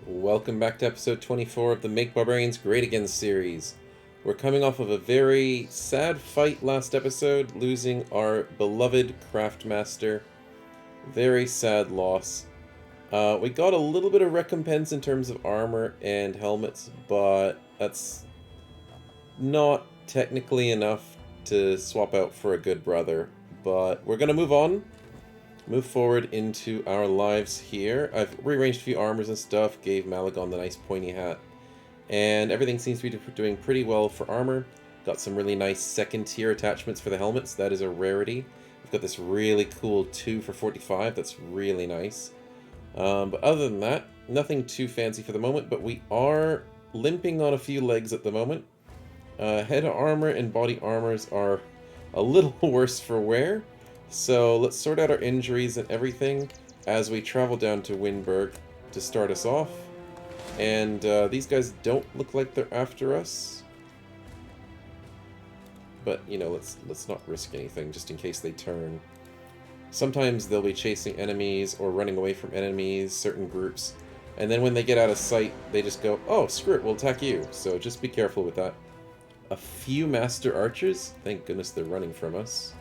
Welcome back to episode 24 of the Make Barbarians Great Again series. We're coming off of a very sad fight last episode, losing our beloved Craftmaster. Very sad loss. We got a little bit of recompense in terms of armor and helmets, but that's not technically enough to swap out for a good brother. But we're going to move forward into our lives here. I've rearranged a few armors and stuff, gave Malagon the nice pointy hat, and everything seems to be doing pretty well for armor. Got some really nice second tier attachments for the helmets. That is a rarity. We've got this really cool 2 for 45. That's really nice. But other than that, nothing too fancy for the moment, but we are limping on a few legs at the moment. Head armor and body armors are a little worse for wear. So let's sort out our injuries and everything as we travel down to Winburg to start us off. And these guys don't look like they're after us. But, you know, let's not risk anything just in case they turn. Sometimes they'll be chasing enemies or running away from enemies, certain groups. And then when they get out of sight, they just go, oh, screw it, we'll attack you. So just be careful with that. A few master archers? Thank goodness they're running from us.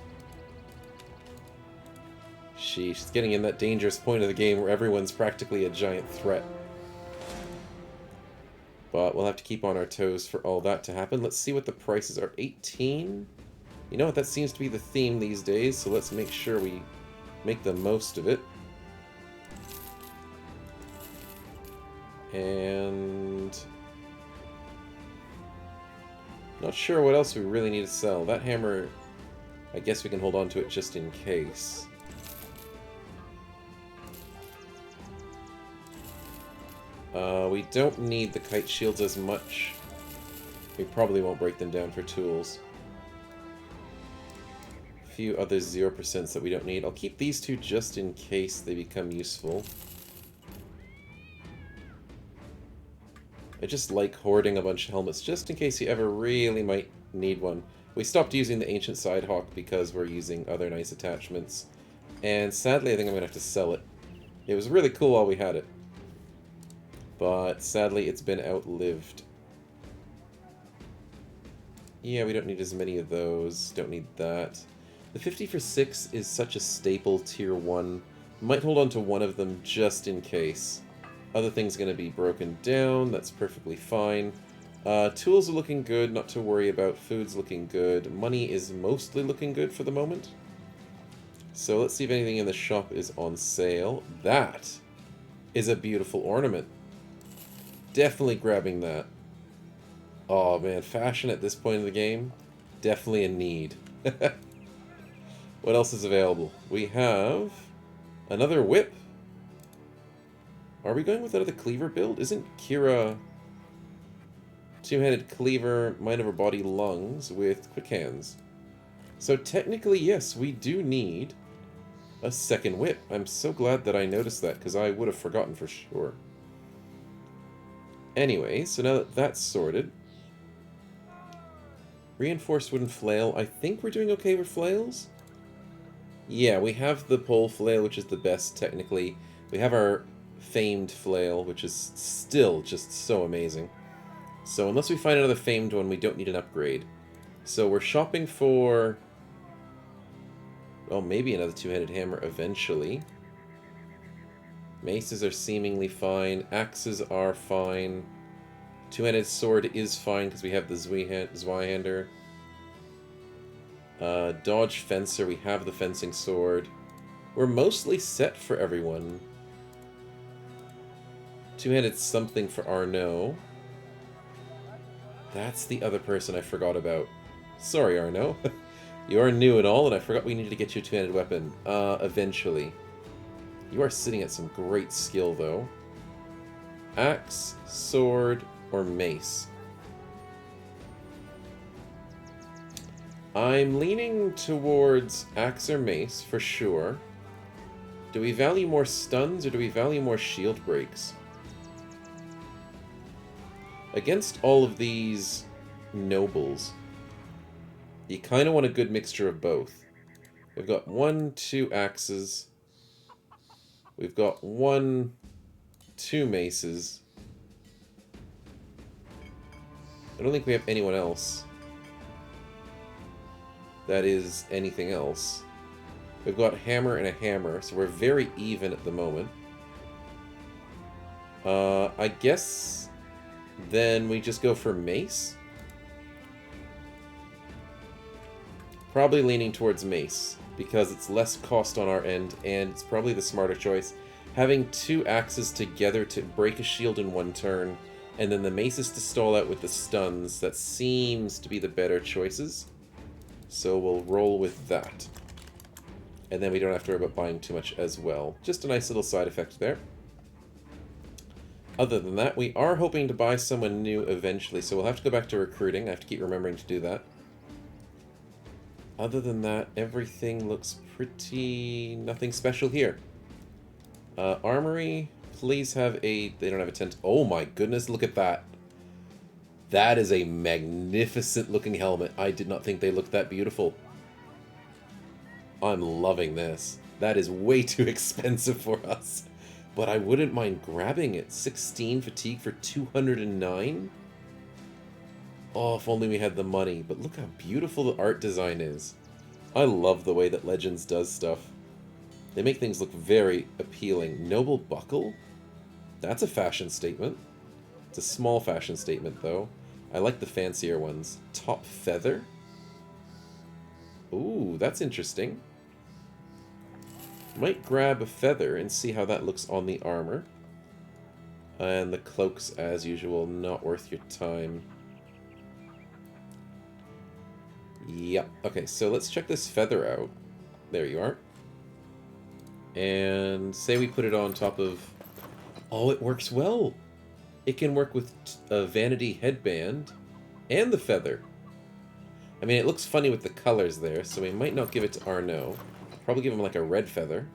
She's getting in that dangerous point of the game where everyone's practically a giant threat. But we'll have to keep on our toes for all that to happen. Let's see what the prices are. 18? You know what, that seems to be the theme these days, so let's make sure we make the most of it. And not sure what else we really need to sell. That hammer, I guess we can hold on to it just in case. We don't need the kite shields as much. We probably won't break them down for tools. A few other 0% that we don't need. I'll keep these two just in case they become useful. I just like hoarding a bunch of helmets just in case you ever really might need one. We stopped using the Ancient Sidehawk because we're using other nice attachments. And sadly, I think I'm going to have to sell it. It was really cool while we had it. But sadly, it's been outlived. Yeah, we don't need as many of those. Don't need that. The 50 for 6 is such a staple tier 1. Might hold on to one of them just in case. Other things going to be broken down. That's perfectly fine. Tools are looking good, not to worry about. Food's looking good. Money is mostly looking good for the moment. So let's see if anything in the shop is on sale. That is a beautiful ornament. Definitely grabbing that. Oh man, fashion at this point in the game, definitely a need. What else is available? We have another whip. Are we going with another cleaver build? Isn't Kira two-handed cleaver, mind over body, lungs with quick hands? So technically, yes, we do need a second whip. I'm so glad that I noticed that because I would have forgotten for sure. Anyway, so now that that's sorted, reinforced wooden flail. I think we're doing okay with flails. Yeah, we have the pole flail, which is the best technically. We have our famed flail, which is still just so amazing. So unless we find another famed one, we don't need an upgrade. So we're shopping for, well, maybe another two-handed hammer eventually. Maces are seemingly fine. Axes are fine. Two-handed sword is fine because we have the Zweihander. Dodge fencer. We have the fencing sword. We're mostly set for everyone. Two-handed something for Arnaud. That's the other person I forgot about. Sorry, Arnaud. You are new and all, and I forgot we needed to get you a two-handed weapon. Eventually. You are sitting at some great skill, though. Axe, sword, or mace? I'm leaning towards axe or mace, for sure. Do we value more stuns, or do we value more shield breaks? Against all of these nobles, you kind of want a good mixture of both. We've got 1, 2 axes. We've got 1, 2 maces. I don't think we have anyone else that is anything else. We've got hammer and a hammer, so we're very even at the moment. I guess then we just go for mace. Probably leaning towards mace, because it's less cost on our end, and it's probably the smarter choice. Having 2 axes together to break a shield in 1 turn, and then the maces to stall out with the stuns, that seems to be the better choices. So we'll roll with that. And then we don't have to worry about buying too much as well. Just a nice little side effect there. Other than that, we are hoping to buy someone new eventually, so we'll have to go back to recruiting. I have to keep remembering to do that. Other than that, everything looks pretty... nothing special here. Armory, please have a... they don't have a tent. Oh my goodness, look at that. That is a magnificent looking helmet. I did not think they looked that beautiful. I'm loving this. That is way too expensive for us. But I wouldn't mind grabbing it. 16 fatigue for 209? Oh, if only we had the money. But look how beautiful the art design is. I love the way that Legends does stuff. They make things look very appealing. Noble buckle? That's a fashion statement. It's a small fashion statement, though. I like the fancier ones. Top feather? Ooh, that's interesting. Might grab a feather and see how that looks on the armor. And the cloaks, as usual, not worth your time. Yep. Okay, so let's check this feather out. There you are. And say we put it on top of... oh, it works well! It can work with a vanity headband and the feather. I mean, it looks funny with the colors there, so we might not give it to Arnaud. Probably give him like a red feather.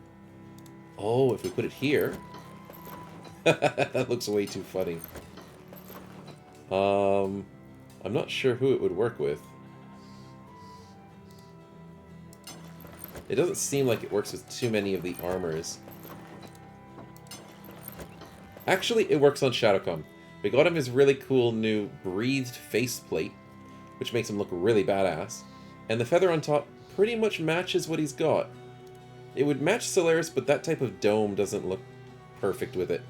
Oh, if we put it here... that looks way too funny. I'm not sure who it would work with. It doesn't seem like it works with too many of the armors. Actually, it works on Shadowcom. We got him his really cool new breathed faceplate, which makes him look really badass. And the feather on top pretty much matches what he's got. It would match Solaris, but that type of dome doesn't look perfect with it.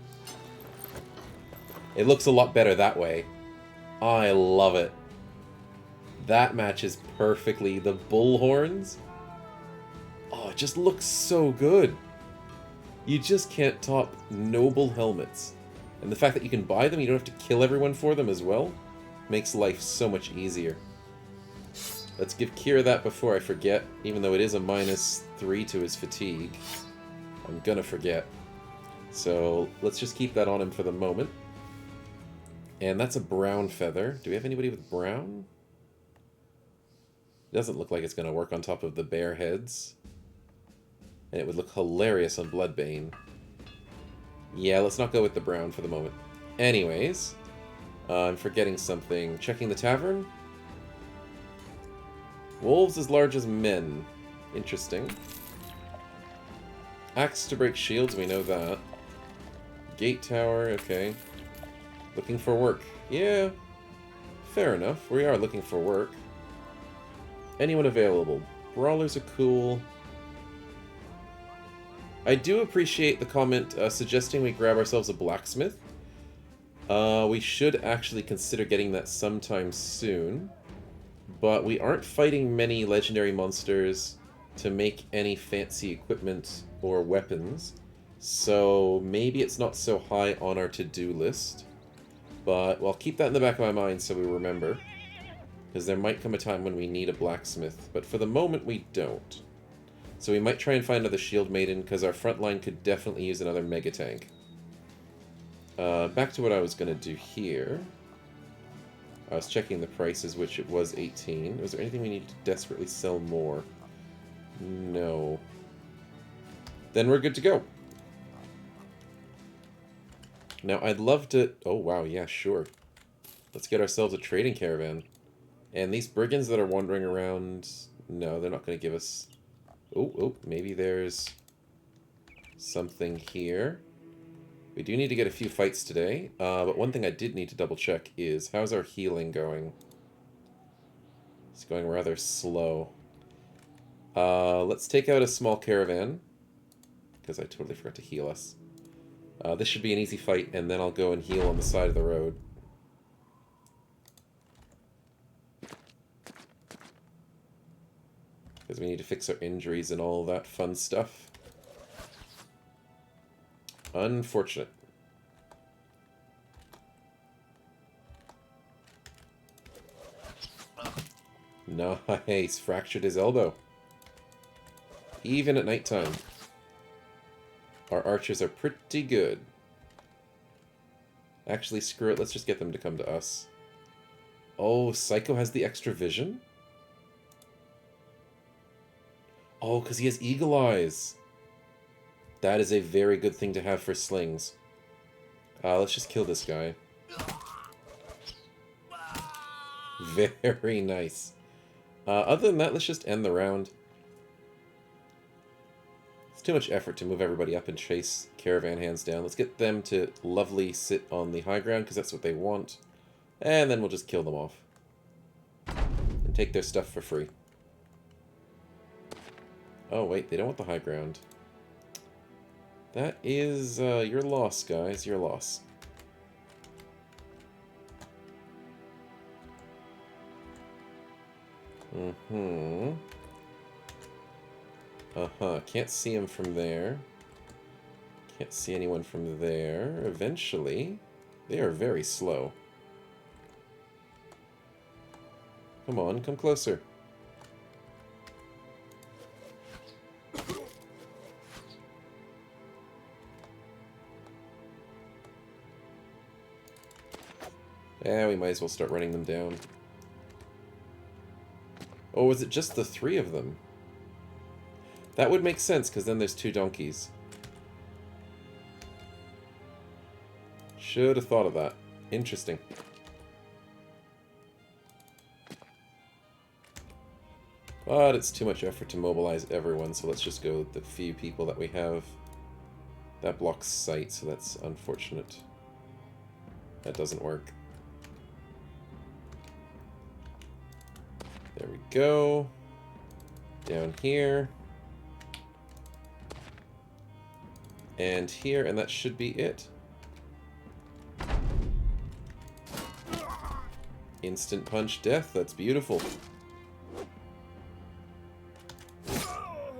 It looks a lot better that way. I love it. That matches perfectly. The bull horns. Oh, it just looks so good. You just can't top noble helmets. And the fact that you can buy them, you don't have to kill everyone for them as well, makes life so much easier. Let's give Kira that before I forget, even though it is a -3 to his fatigue. I'm gonna forget. So let's just keep that on him for the moment. And that's a brown feather. Do we have anybody with brown? It doesn't look like it's gonna work on top of the bear heads. And it would look hilarious on Bloodbane. Yeah, let's not go with the brown for the moment. Anyways, I'm forgetting something. Checking the tavern? Wolves as large as men. Interesting. Axe to break shields, we know that. Gate tower, okay. Looking for work. Yeah, fair enough. We are looking for work. Anyone available? Brawlers are cool. I do appreciate the comment suggesting we grab ourselves a blacksmith. We should actually consider getting that sometime soon. But we aren't fighting many legendary monsters to make any fancy equipment or weapons. So maybe it's not so high on our to-do list. But well, keep that in the back of my mind so we remember. Because there might come a time when we need a blacksmith. But for the moment, we don't. So we might try and find another shield maiden, because our front line could definitely use another mega tank. Back to what I was going to do here. I was checking the prices, which it was 18. Was there anything we need to desperately sell more? No. Then we're good to go. Now, I'd love to... oh, wow, yeah, sure. Let's get ourselves a trading caravan. And these brigands that are wandering around... no, they're not going to give us... oh, maybe there's something here. We do need to get a few fights today, but one thing I did need to double check is how's our healing going? It's going rather slow. Let's take out a small caravan, because I totally forgot to heal us. This should be an easy fight, and then I'll go and heal on the side of the road. Because we need to fix our injuries and all that fun stuff. Unfortunate. Nice. Fractured his elbow. Even at nighttime. Our archers are pretty good. Actually, screw it. Let's just get them to come to us. Oh, Psycho has the extra vision? Oh, because he has eagle eyes. That is a very good thing to have for slings. Let's just kill this guy. Very nice. Other than that, let's just end the round. It's too much effort to move everybody up and chase caravan hands down. Let's get them to lovely sit on the high ground, because that's what they want. And then we'll just kill them off. And take their stuff for free. Oh, wait, they don't want the high ground. That is your loss, guys. Your loss. Can't see him from there. Can't see anyone from there. Eventually. They are very slow. Come on, come closer. Yeah, we might as well start running them down. Oh, was it just the 3 of them? That would make sense, because then there's 2 donkeys. Should have thought of that. Interesting. But it's too much effort to mobilize everyone, so let's just go with the few people that we have. That blocks sight, so that's unfortunate. That doesn't work. There we go. Down here. And here, and that should be it. Instant punch death, that's beautiful.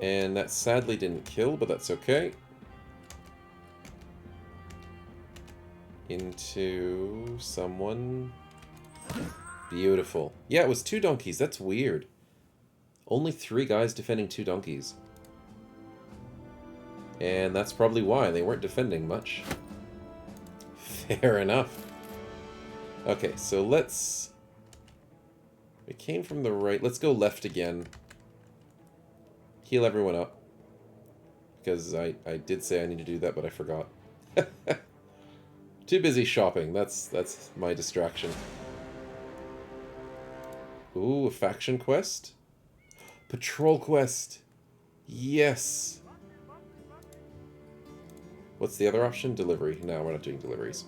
And that sadly didn't kill, but that's okay. Into someone. Beautiful. Yeah, it was 2 donkeys. That's weird. Only 3 guys defending 2 donkeys. And that's probably why. They weren't defending much. Fair enough. Okay, so let's... We came from the right. Let's go left again. Heal everyone up. Because I did say I need to do that, but I forgot. Too busy shopping. That's my distraction. Ooh, a faction quest? Patrol quest! Yes! What's the other option? Delivery. No, we're not doing deliveries.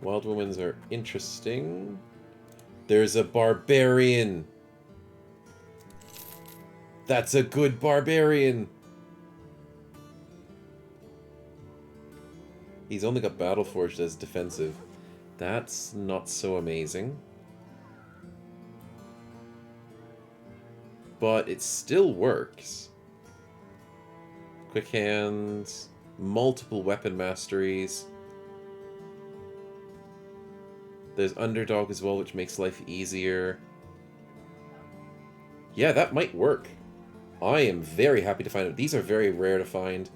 Wild Women's are interesting. There's a barbarian! That's a good barbarian! He's only got Battleforged as defensive. That's not so amazing. But it still works. Quick hands, multiple weapon masteries. There's underdog as well, which makes life easier. Yeah, that might work. I am very happy to find it. These are very rare to find.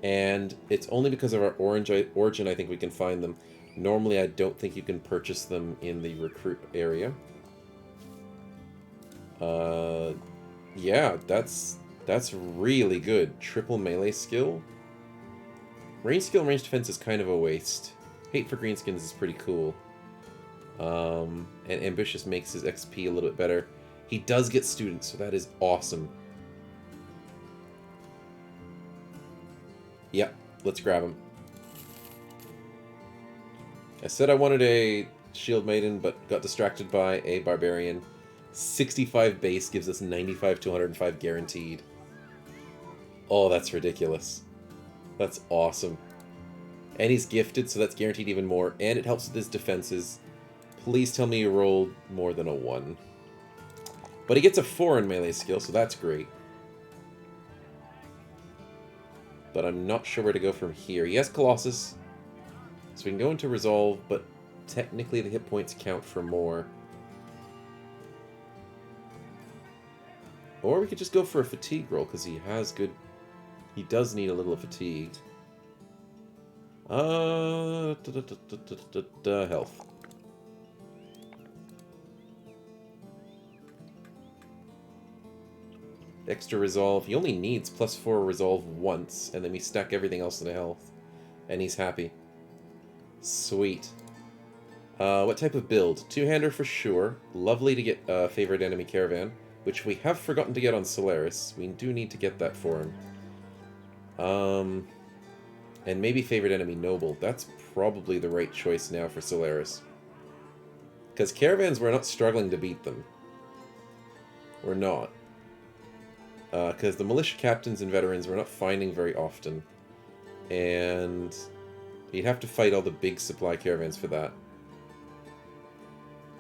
And it's only because of our origin I think we can find them. Normally I don't think you can purchase them in the recruit area. Yeah, that's really good. Triple melee skill. Range skill and range defense is kind of a waste. Hate for Greenskins is pretty cool. And Ambitious makes his XP a little bit better. He does get students, so that is awesome. Yep, Let's grab him. I said I wanted a Shield Maiden, but got distracted by a Barbarian. 65 base gives us 95 to 105 guaranteed. Oh, that's ridiculous. That's awesome. And he's gifted, so that's guaranteed even more. And it helps with his defenses. Please tell me you rolled more than a 1. But he gets a 4 in melee skill, so that's great. But I'm not sure where to go from here. He has Colossus, so we can go into Resolve, but technically the hit points count for more. Or we could just go for a fatigue roll, because he has good... He does need a little fatigue. Health. Extra Resolve. He only needs +4 Resolve once, and then we stack everything else into health. And he's happy. Sweet. What type of build? Two-hander for sure. Lovely to get Favorite Enemy Caravan, which we have forgotten to get on Solaris. We do need to get that for him. And maybe Favorite Enemy Noble. That's probably the right choice now for Solaris. Because Caravans, we're not struggling to beat them. We're not. Because the Militia Captains and Veterans we're not finding very often. And you'd have to fight all the big supply caravans for that.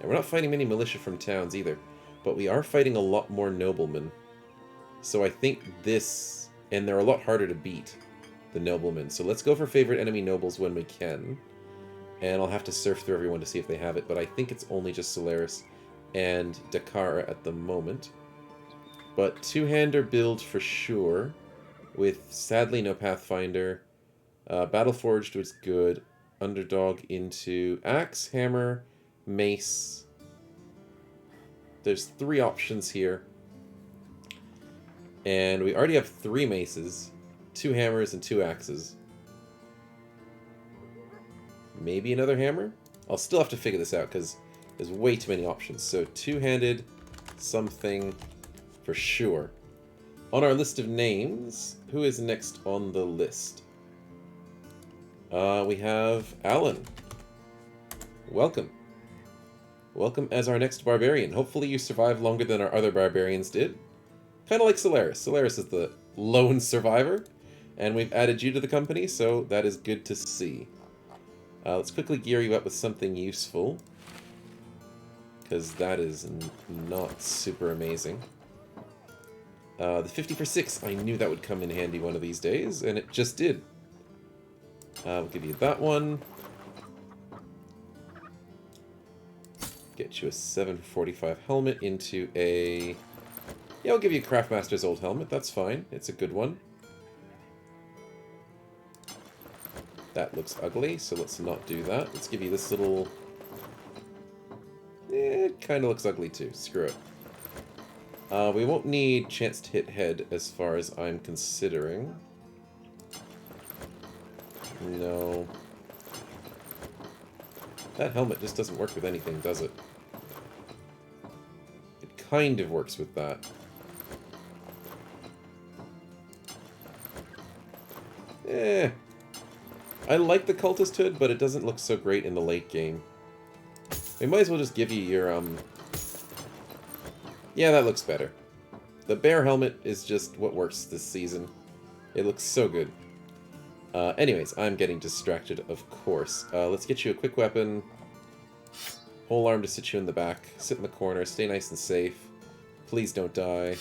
And we're not fighting many militia from towns either. But we are fighting a lot more noblemen. So I think this... And they're a lot harder to beat, the noblemen. So let's go for Favorite Enemy Nobles when we can. And I'll have to surf through everyone to see if they have it. But I think it's only just Solaris and Dakar at the moment. But two-hander build for sure. With, sadly, no Pathfinder. Battleforged was good. Underdog into Axe, Hammer, Mace. There's 3 options here. And we already have 3 maces, 2 hammers, and 2 axes. Maybe another hammer? I'll still have to figure this out because there's way too many options. So two-handed something for sure. On our list of names, who is next on the list? We have Alan. Welcome. Welcome as our next barbarian. Hopefully you survive longer than our other barbarians did. Kind of like Solaris. Solaris is the lone survivor, and we've added you to the company, so that is good to see. Let's quickly gear you up with something useful, because that is not super amazing. The 50 for 6, I knew that would come in handy one of these days, and it just did. We'll give you that one. Get you a 745 helmet into a... Yeah, I'll give you a Craftmaster's old helmet. That's fine. It's a good one. That looks ugly, so let's not do that. Let's give you this little... it kind of looks ugly too. Screw it. We won't need chance to hit head as far as I'm considering. No. That helmet just doesn't work with anything, does it? It kind of works with that. I like the cultist hood, but it doesn't look so great in the late game. We might as well just give you your, Yeah, that looks better. The bear helmet is just what works this season. It looks so good. Anyways, I'm getting distracted, of course. Let's get you a quick weapon. Whole arm to sit you in the back. Sit in the corner. Stay nice and safe. Please don't die.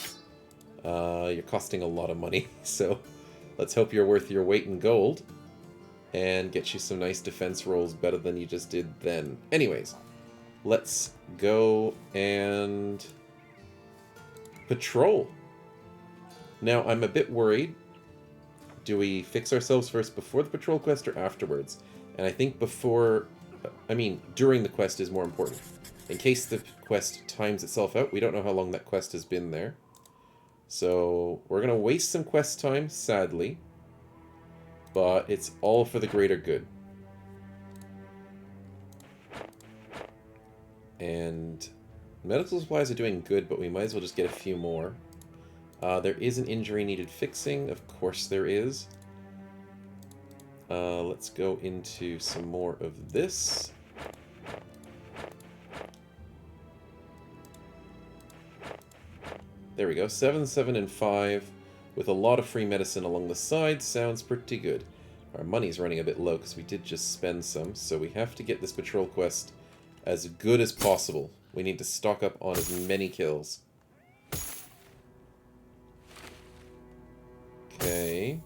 You're costing a lot of money, so let's hope you're worth your weight in gold. And get you some nice defense rolls better than you just did then. Anyways, let's go and patrol. Now, I'm a bit worried. Do we fix ourselves first before the patrol quest or afterwards? And I think before... I mean, during the quest is more important. In case the quest times itself out, we don't know how long that quest has been there. So, we're going to waste some quest time, sadly. But it's all for the greater good. And medical supplies are doing good, but we might as well just get a few more. There is an injury needed fixing. Of course there is. Let's go into some more of this. There we go. 7, 7, and 5 with a lot of free medicine along the side. Sounds pretty good. Our money's running a bit low because we did just spend some, so we have to get this patrol quest as good as possible. We need to stock up on as many kills. Okay.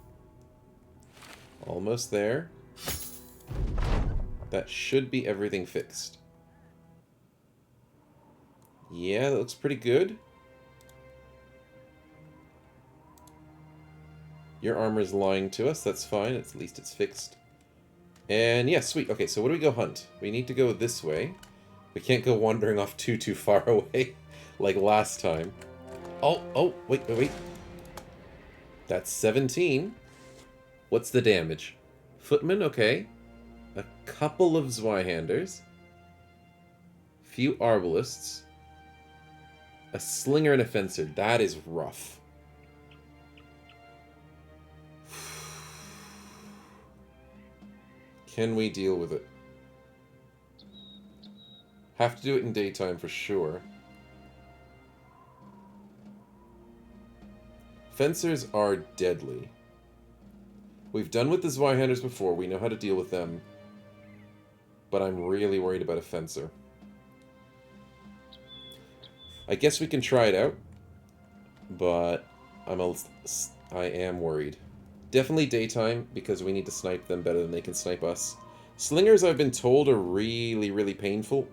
Almost there. That should be everything fixed. Yeah, that looks pretty good. Your armor is lying to us. That's fine. At least it's fixed. And yeah, sweet. Okay, so what do we go hunt? We need to go this way. We can't go wandering off too far away like last time. Oh, wait. That's 17. What's the damage? Footmen, okay. A couple of Zweihanders. Few Arbalists. A Slinger and a Fencer. That is rough. Can we deal with it? Have to do it in daytime for sure. Fencers are deadly. We've done with the Zweihanders before. We know how to deal with them. But I'm really worried about a Fencer. I guess we can try it out. But I am worried. Definitely daytime, because we need to snipe them better than they can snipe us. Slingers, I've been told, are really, really painful.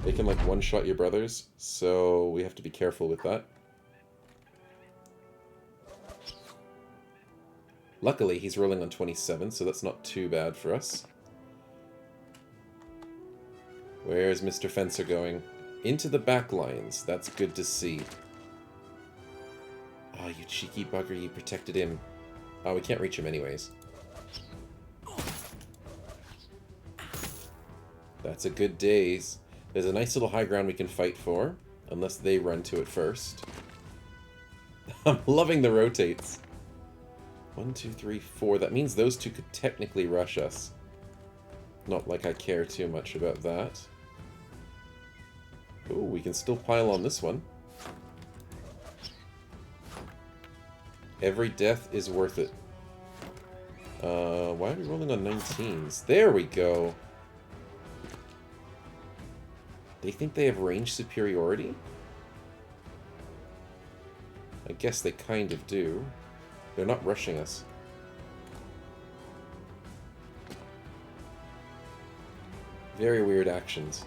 They can, like, one-shot your brothers, so we have to be careful with that. Luckily, he's rolling on 27, so that's not too bad for us. Where's Mr. Fencer going? Into the back lines. That's good to see. Oh, you cheeky bugger, you protected him. Oh, we can't reach him anyways. That's a good daze. There's a nice little high ground we can fight for, unless they run to it first. I'm loving the rotates. 1, 2, 3, 4. That means those two could technically rush us. Not like I care too much about that. Oh, we can still pile on this one. Every death is worth it. Why are we rolling on 19s? There we go. They think they have range superiority? I guess they kind of do. They're not rushing us. Very weird actions.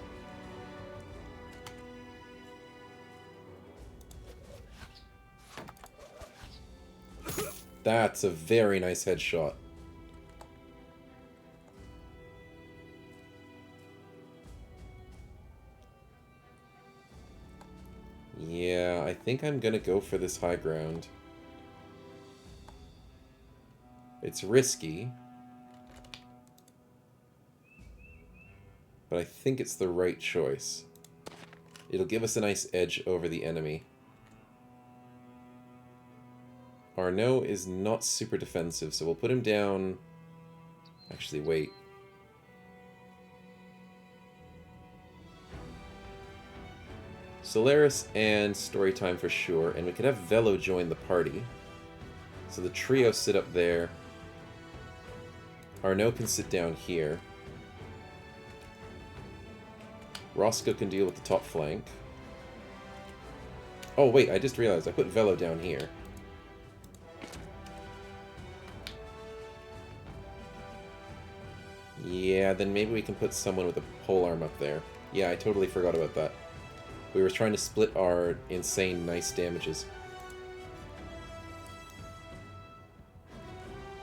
That's a very nice headshot. Yeah, I think I'm gonna go for this high ground. It's risky. But I think it's the right choice. It'll give us a nice edge over the enemy. Arnaud is not super defensive, so we'll put him down... Actually, wait. Solaris and Storytime for sure, and we could have Velo join the party. So the trio sit up there. Arnaud can sit down here. Roscoe can deal with the top flank. Oh wait, I just realized I put Velo down here. Yeah, then maybe we can put someone with a polearm up there. Yeah, I totally forgot about that. We were trying to split our insane nice damages.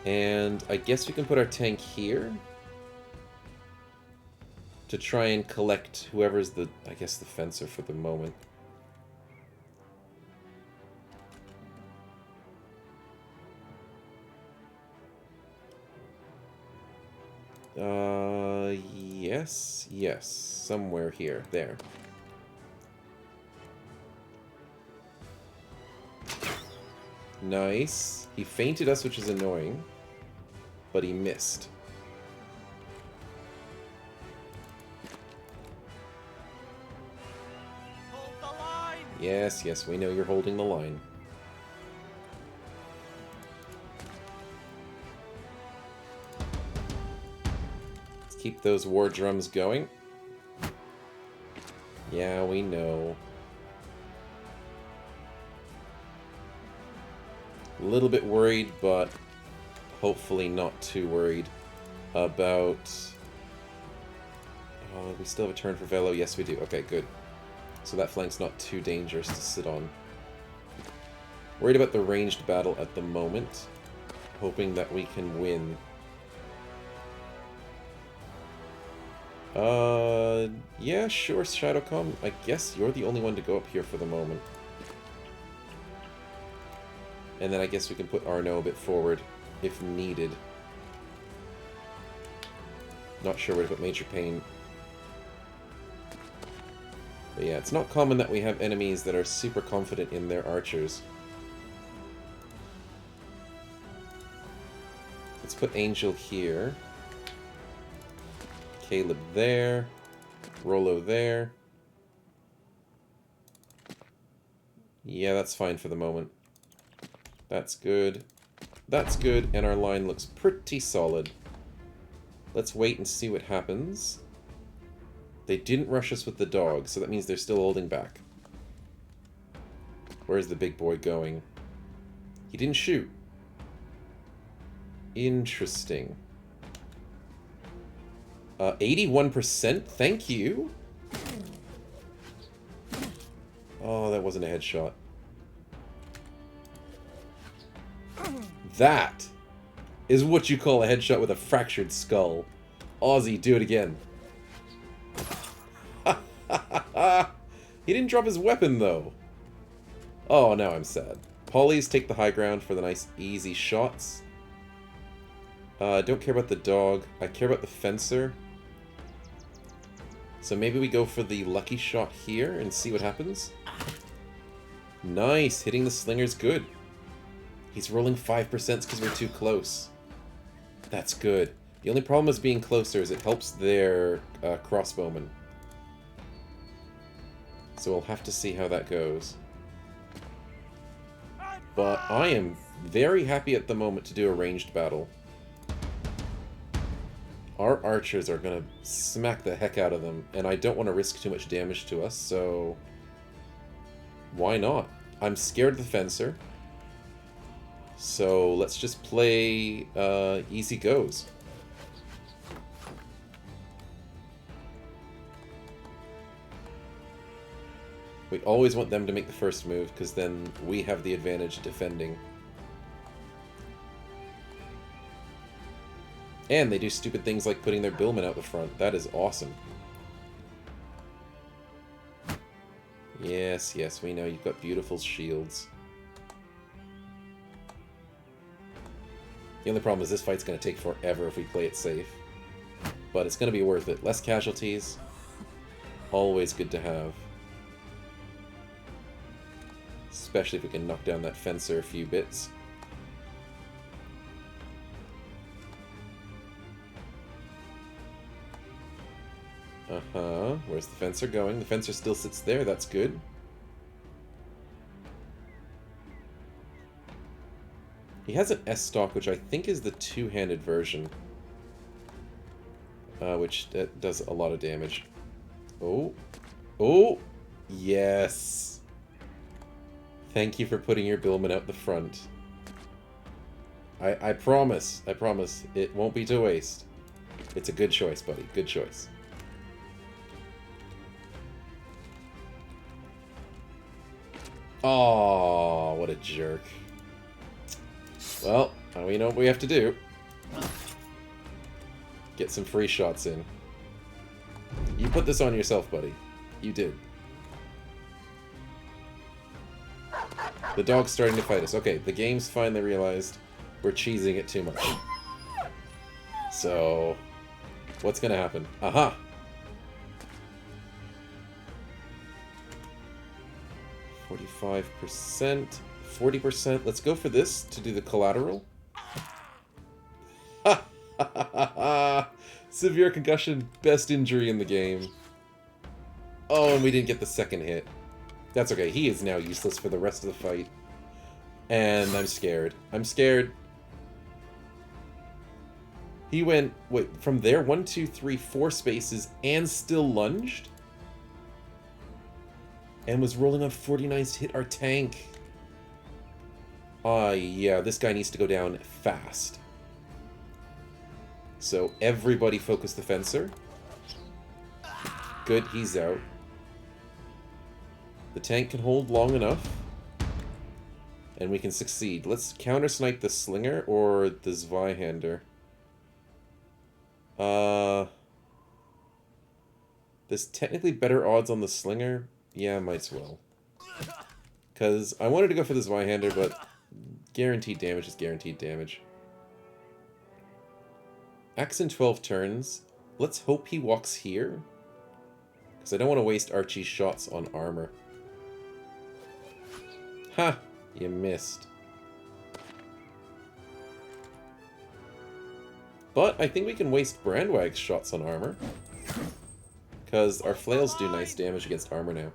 And I guess we can put our tank here to try and collect whoever's the, I guess, the fencer for the moment. Yes, somewhere here, there. Nice. He feinted us, which is annoying, but he missed. Yes, yes, we know you're holding the line. Let's keep those war drums going. Yeah, we know. A little bit worried, but hopefully not too worried about... Oh, we still have a turn for Velo. Yes, we do. Okay, good. So that flank's not too dangerous to sit on. Worried about the ranged battle at the moment. Hoping that we can win. Yeah, sure, Shadowcom. I guess you're the only one to go up here for the moment. And then I guess we can put Arno a bit forward, if needed. Not sure where to put Major Pain. But yeah, it's not common that we have enemies that are super confident in their archers. Let's put Angel here. Caleb there. Rollo there. Yeah, that's fine for the moment. That's good. That's good, and our line looks pretty solid. Let's wait and see what happens. They didn't rush us with the dog, so that means they're still holding back. Where's the big boy going? He didn't shoot. Interesting. 81%? Thank you. Oh, that wasn't a headshot. That is what you call a headshot with a fractured skull. Aussie, do it again. He didn't drop his weapon, though. Oh, now I'm sad. Pollies take the high ground for the nice, easy shots. I don't care about the dog. I care about the fencer. So maybe we go for the lucky shot here and see what happens. Nice. Hitting the slinger's good. He's rolling 5% because we're too close. That's good. The only problem with being closer is it helps their crossbowmen. So we'll have to see how that goes. But I am very happy at the moment to do a ranged battle. Our archers are going to smack the heck out of them, and I don't want to risk too much damage to us, so... Why not? I'm scared of the fencer. So let's just play easy goes. We always want them to make the first move, because then we have the advantage defending. And they do stupid things like putting their billmen out the front. That is awesome. Yes, yes, we know you've got beautiful shields. The only problem is this fight's going to take forever if we play it safe. But it's going to be worth it. Less casualties. Always good to have. Especially if we can knock down that fencer a few bits. Uh-huh. Where's the fencer going? The fencer still sits there. That's good. He has an S-stock, which I think is the two-handed version. Which does a lot of damage. Oh. Oh! Yes! Thank you for putting your billman out the front. I promise. I promise. It won't be to waste. It's a good choice, buddy. Good choice. Oh, what a jerk. Well, we know what we have to do. Get some free shots in. You put this on yourself, buddy. You did. The dog's starting to fight us. Okay, the game's finally realized we're cheesing it too much. So, what's gonna happen? Aha! 45%, 40%. Let's go for this to do the collateral. Ha ha ha ha! Severe concussion, best injury in the game. Oh, and we didn't get the second hit. That's okay. He is now useless for the rest of the fight. And I'm scared. I'm scared. He went, wait, from there, 1, 2, 3, 4 spaces, and still lunged? And was rolling on 49 to hit our tank. Yeah, this guy needs to go down fast. So, everybody focus the fencer. Good, he's out. The tank can hold long enough. And we can succeed. Let's counter-snipe the Slinger or the Zweihander. There's technically better odds on the Slinger. Yeah, might as well. Because I wanted to go for the Zweihander, but guaranteed damage is guaranteed damage. Axe in 12 turns. Let's hope he walks here. Because I don't want to waste Archie's shots on armor. Ha! You missed. But I think we can waste Brandwag's shots on armor. Because our flails do nice damage against armor now.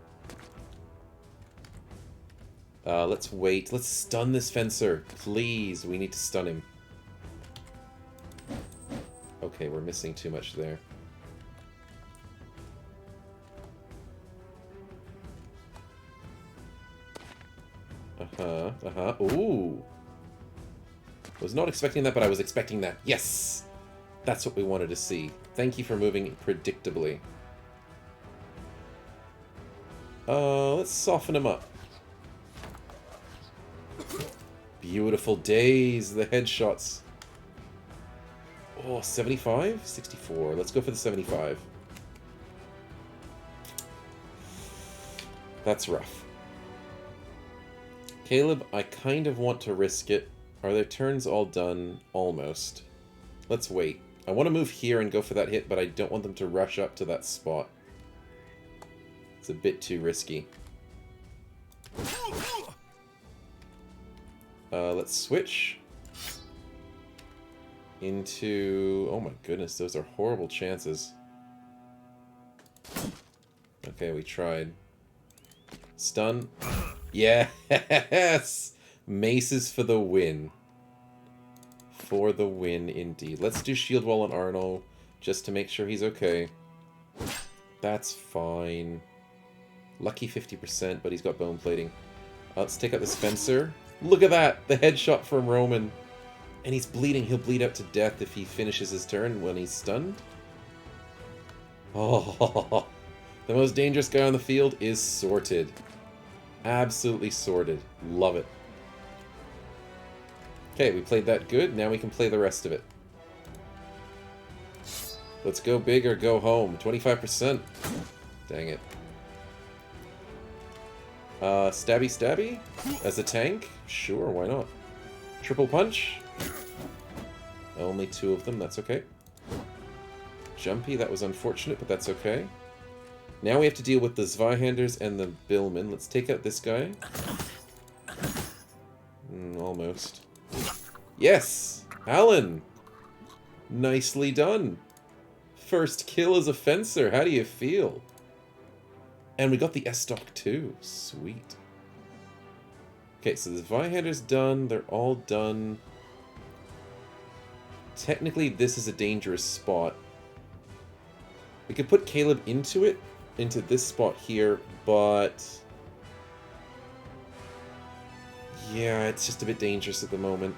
Let's wait. Let's stun this fencer. Please, we need to stun him. Okay, we're missing too much there. Ooh. Was not expecting that, but I was expecting that. Yes! That's what we wanted to see. Thank you for moving predictably. Let's soften him up. Beautiful days, the headshots. Oh, 75? 64. Let's go for the 75. That's rough. Caleb, I kind of want to risk it. Are their turns all done? Almost. Let's wait. I want to move here and go for that hit, but I don't want them to rush up to that spot. It's a bit too risky. Let's switch into... Oh my goodness, those are horrible chances. Okay, we tried. Stun. Yes! Maces for the win. For the win, indeed. Let's do shield wall on Arno, just to make sure he's okay. That's fine. Lucky 50%, but he's got bone plating. Let's take out this fencer. Look at that! The headshot from Roman. And he's bleeding. He'll bleed out to death if he finishes his turn when he's stunned. Oh, the most dangerous guy on the field is sorted. Absolutely sorted. Love it. Okay, we played that good. Now we can play the rest of it. Let's go big or go home. 25%. Dang it. Stabby stabby? As a tank? Sure, why not? Triple punch? Only 2 of them, that's okay. Jumpy, that was unfortunate, but that's okay. Now we have to deal with the Zweihanders and the Billman. Let's take out this guy. Almost. Yes! Alan! Nicely done. First kill as a fencer. How do you feel? And we got the S-Stock too. Sweet. Okay, so the Zweihander's done. They're all done. Technically, this is a dangerous spot. We could put Caleb into it, into this spot here, but... yeah, it's just a bit dangerous at the moment.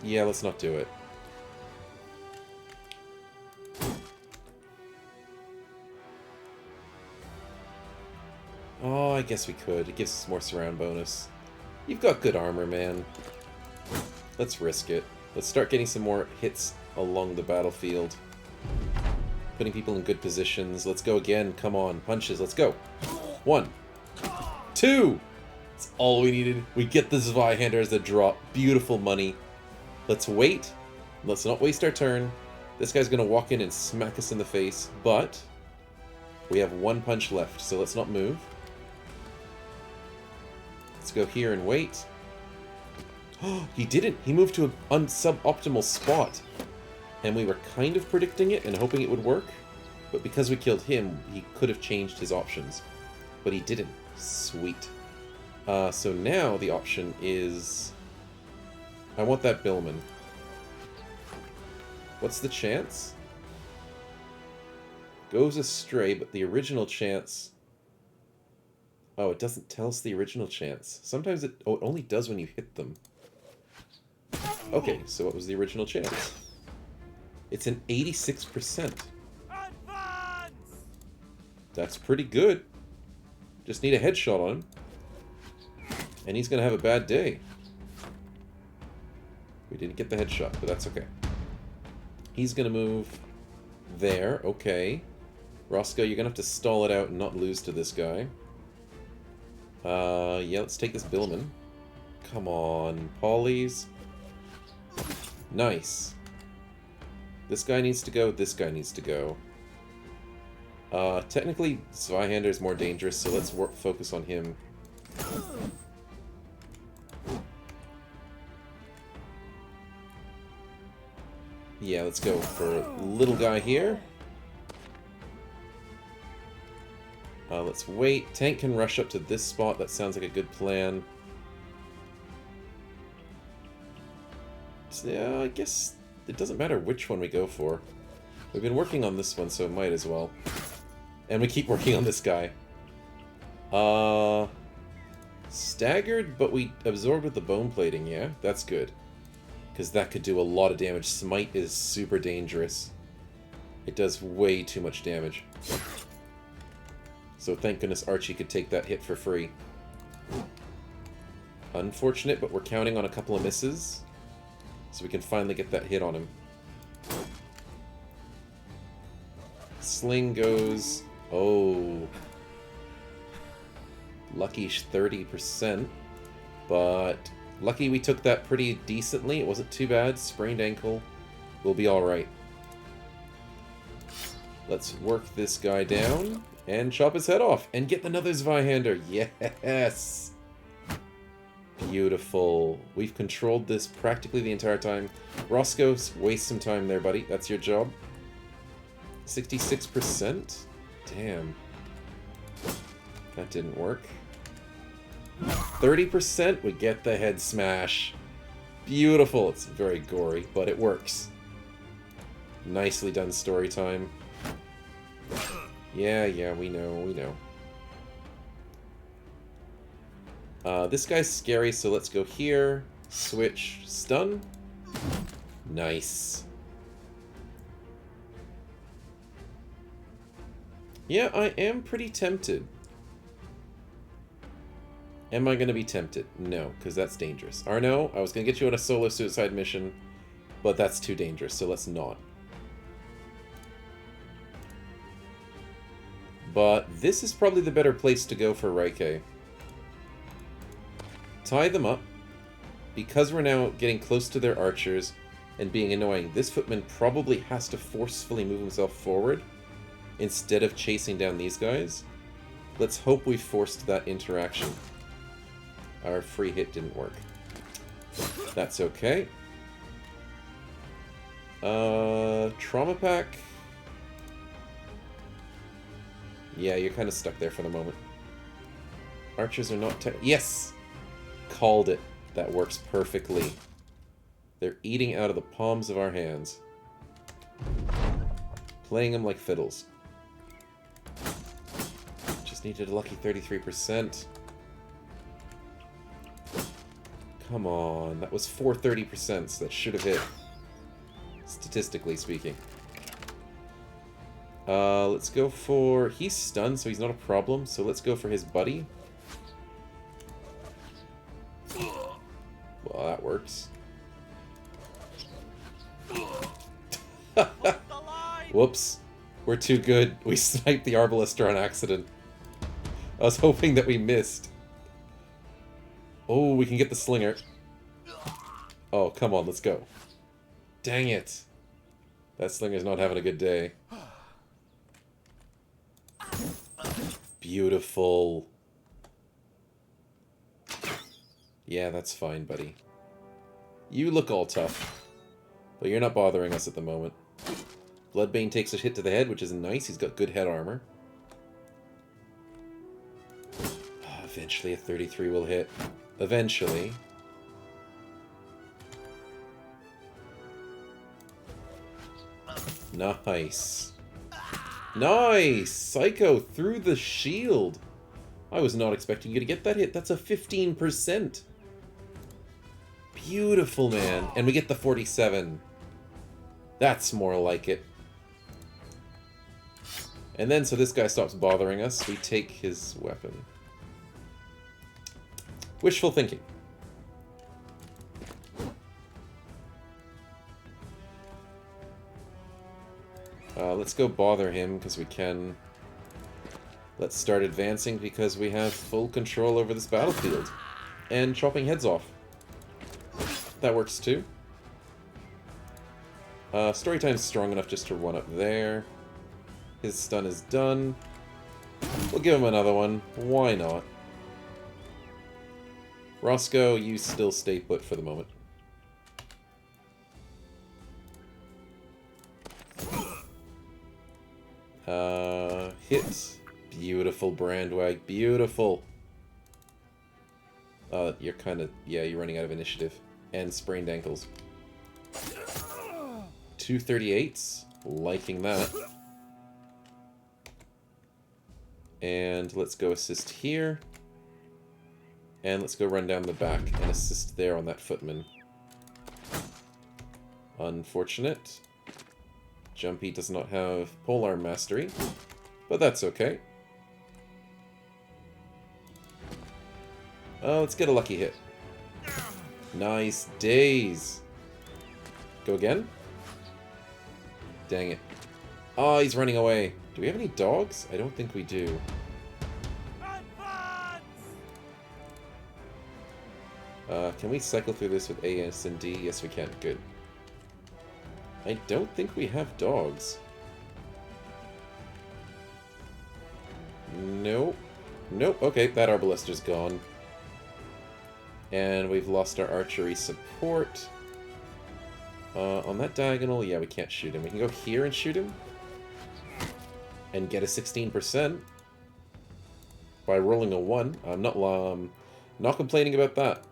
Yeah, let's not do it. Oh, I guess we could. It gives us more surround bonus. You've got good armor, man. Let's risk it. Let's start getting some more hits along the battlefield. Putting people in good positions. Let's go again. Come on. Punches. Let's go. 1. 2! That's all we needed. We get the Zweihander as a drop. Beautiful money. Let's wait. Let's not waste our turn. This guy's going to walk in and smack us in the face, but we have 1 punch left, so let's not move. Let's go here and wait. Oh, he didn't. He moved to a suboptimal spot. And we were kind of predicting it and hoping it would work. But because we killed him, he could have changed his options. But he didn't. Sweet. So now the option is... I want that billman. What's the chance? Goes astray, but the original chance... Oh, it doesn't tell us the original chance. Sometimes it only does when you hit them. Okay, so what was the original chance? It's an 86%. That's pretty good. Just need a headshot on him. And he's going to have a bad day. We didn't get the headshot, but that's okay. He's going to move there. Okay. Roscoe, you're going to have to stall it out and not lose to this guy. Yeah, let's take this billman. Come on, Pollies. Nice. This guy needs to go, this guy needs to go. Technically, Zweihander is more dangerous, so let's focus on him. Yeah, let's go for little guy here. Let's wait. Tank can rush up to this spot. That sounds like a good plan. So, yeah, I guess it doesn't matter which one we go for. We've been working on this one, so it might as well. And we keep working on this guy. Staggered, but we absorbed with the bone plating, yeah? That's good. Because that could do a lot of damage. Smite is super dangerous. It does way too much damage. So thank goodness Archie could take that hit for free. Unfortunate, but we're counting on a couple of misses. So we can finally get that hit on him. Sling goes... Oh. Lucky 30%. But lucky we took that pretty decently. It wasn't too bad. Sprained ankle. We'll be alright. Let's work this guy down. And chop his head off. And get another Zweihander. Yes! Beautiful. We've controlled this practically the entire time. Roscoe, waste some time there, buddy. That's your job. 66%? Damn. That didn't work. 30%? We get the head smash. Beautiful. It's very gory, but it works. Nicely done story time. Yeah, we know. This guy's scary, so let's go here. Switch. Stun. Nice. Yeah, I am pretty tempted. Am I going to be tempted? No, because that's dangerous. Arno, I was going to get you on a solo suicide mission, but that's too dangerous, so let's not. But this is probably the better place to go for Raike. Tie them up. Because we're now getting close to their archers and being annoying, this footman probably has to forcefully move himself forward instead of chasing down these guys. Let's hope we forced that interaction. Our free hit didn't work. That's okay. Trauma pack. Yeah, you're kind of stuck there for the moment. Archers are not... Yes! Called it. That works perfectly. They're eating out of the palms of our hands. Playing them like fiddles. Just needed a lucky 33%. Come on. That was 4 30%. That should have hit. Statistically speaking. Let's go for... He's stunned, so he's not a problem. So let's go for his buddy. Well, that works. Whoops. We're too good. We sniped the Arbalister on accident. I was hoping that we missed. Oh, we can get the Slinger. Oh, come on, let's go. Dang it. That Slinger's not having a good day. Beautiful. Yeah, that's fine, buddy. You look all tough. But you're not bothering us at the moment. Bloodbane takes a hit to the head, which is nice. He's got good head armor. Eventually a 33 will hit. Eventually. Nice. Nice! Psycho through the shield. I was not expecting you to get that hit. That's a 15%. Beautiful, man. And we get the 47. That's more like it. And then, so this guy stops bothering us. We take his weapon. Wishful thinking. Let's go bother him, because we can. Let's start advancing, because we have full control over this battlefield. And chopping heads off. That works too. Story time's strong enough just to run up there. His stun is done. We'll give him another one. Why not? Roscoe, you still stay put for the moment. Hit. Beautiful, Brandwag. Beautiful. You're kind of... Yeah, you're running out of initiative. And sprained ankles. 238s. Liking that. And let's go assist here. And let's go run down the back and assist there on that footman. Unfortunate. Jumpy does not have polearm mastery, but that's okay. Let's get a lucky hit. Nice days. Go again? Dang it. Oh, he's running away. Do we have any dogs? I don't think we do. Can we cycle through this with A, S, and D? Yes, we can. Good. I don't think we have dogs. Nope. Nope. Okay, that arbalester's gone. And we've lost our archery support. On that diagonal, yeah, we can't shoot him. We can go here and shoot him. And get a 16% by rolling a 1. I'm not complaining about that.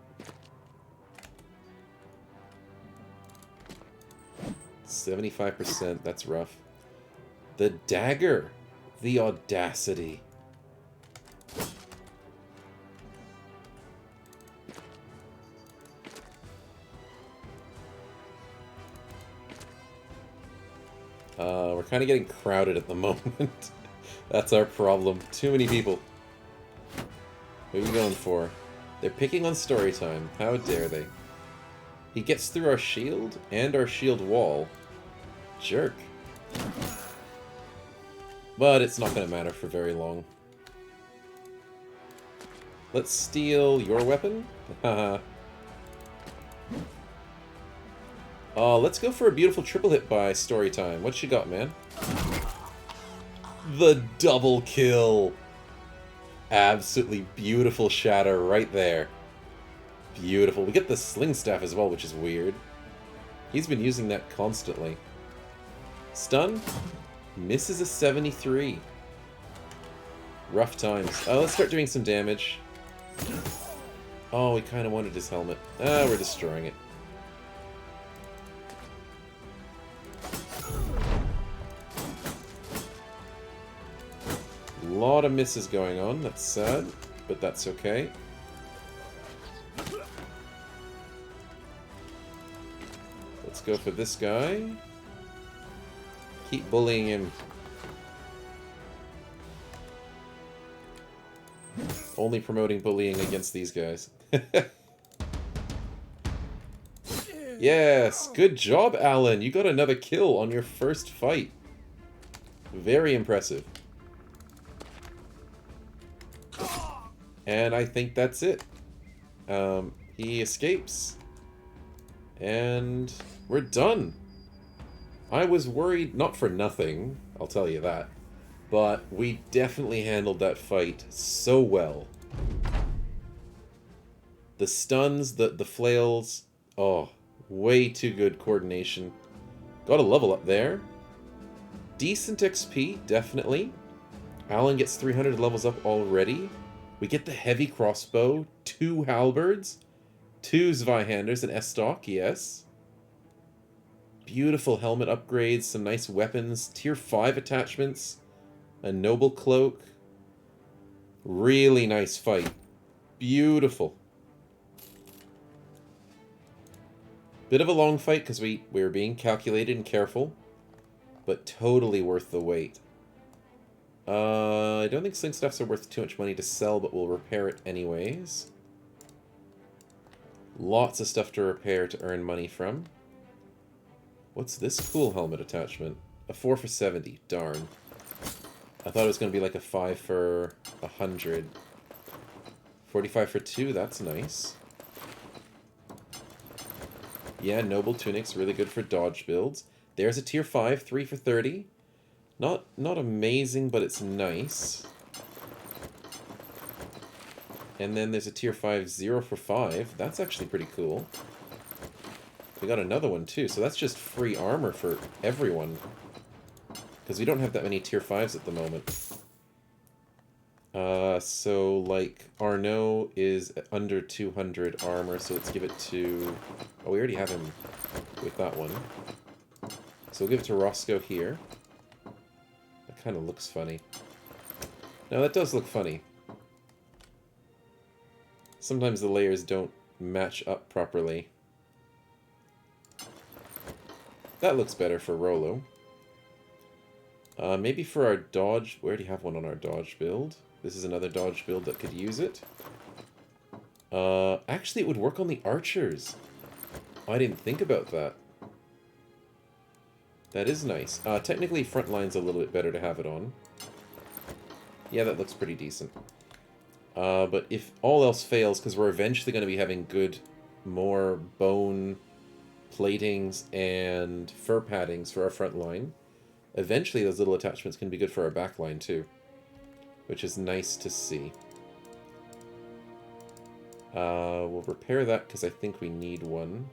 75%, that's rough. The dagger. The audacity. We're kind of getting crowded at the moment. That's our problem. Too many people. Who are you going for? They're picking on story time. How dare they? He gets through our shield and our shield wall. Jerk. But it's not going to matter for very long. Let's steal your weapon. Haha. Let's go for a beautiful triple hit by story time. What you got, man? The double kill. Absolutely beautiful shatter right there. Beautiful. We get the sling staff as well, which is weird. He's been using that constantly. Stun. Misses a 73. Rough times. Let's start doing some damage. Oh, we kind of wanted his helmet. We're destroying it. A lot of misses going on. That's sad, but that's okay. Let's go for this guy. Keep bullying him. Only promoting bullying against these guys. Yes! Good job, Alan! You got another kill on your first fight. Very impressive. And I think that's it. He escapes. And we're done. I was worried, not for nothing, I'll tell you that. But we definitely handled that fight so well. The stuns, the flails, oh, way too good coordination. Got a level up there. Decent XP, definitely. Alan gets 300 levels up already. We get the heavy crossbow, 2 halberds, 2 Zweihanders, and S-Stock, yes. Beautiful helmet upgrades, some nice weapons, tier 5 attachments, a noble cloak. Really nice fight. Beautiful. Bit of a long fight because we were being calculated and careful, but totally worth the wait. I don't think sling stuffs are worth too much money to sell, but we'll repair it anyways. Lots of stuff to repair to earn money from. What's this cool helmet attachment? A 4 for 70. Darn. I thought it was going to be like a 5 for 100. 45 for 2, that's nice. Yeah, noble tunics, really good for dodge builds. There's a tier 5, 3 for 30. Not amazing, but it's nice. And then there's a tier 5, 0 for 5. That's actually pretty cool. We got another one too, so that's just free armor for everyone. Because we don't have that many tier 5s at the moment. So, like, Arnaud is under 200 armor, so let's give it to... Oh, we already have him with that one. So we'll give it to Roscoe here. That kind of looks funny. Now, that does look funny. Sometimes the layers don't match up properly. That looks better for Rollo. Maybe for our dodge... We already have one on our dodge build. This is another dodge build that could use it. Actually, it would work on the archers. I didn't think about that. That is nice. Technically, frontline's a little bit better to have it on. Yeah, that looks pretty decent. But if all else fails, because we're eventually going to be having good, more bone platings and fur paddings for our front line, eventually those little attachments can be good for our back line too, which is nice to see. We'll repair that because I think we need one.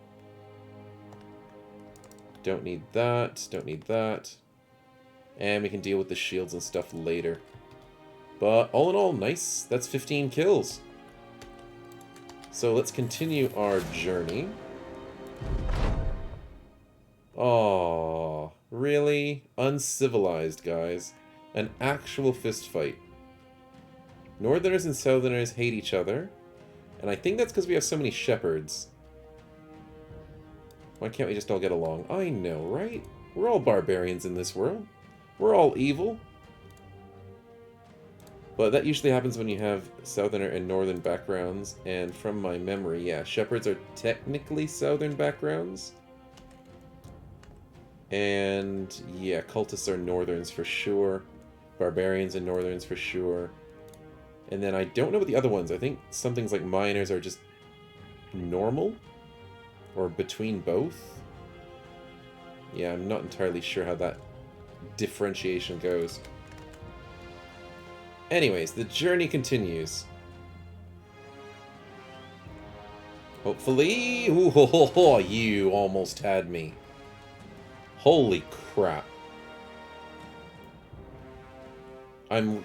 Don't need that, don't need that. And we can deal with the shields and stuff later. But all in all, nice. That's 15 kills. So let's continue our journey. Oh, really? Uncivilized, guys. An actual fist fight. Northerners and Southerners hate each other. And I think that's because we have so many shepherds. Why can't we just all get along? I know, right? We're all barbarians in this world. We're all evil. But that usually happens when you have Southerner and Northern backgrounds. And from my memory, yeah, shepherds are technically Southern backgrounds. And yeah, cultists are Northerns for sure. Barbarians and Northerns for sure. And then I don't know about the other ones. I think some things like miners are just normal. Or between both. Yeah, I'm not entirely sure how that differentiation goes. Anyways, the journey continues. Hopefully... Ooh, ho, ho, ho, you almost had me. Holy crap. I'm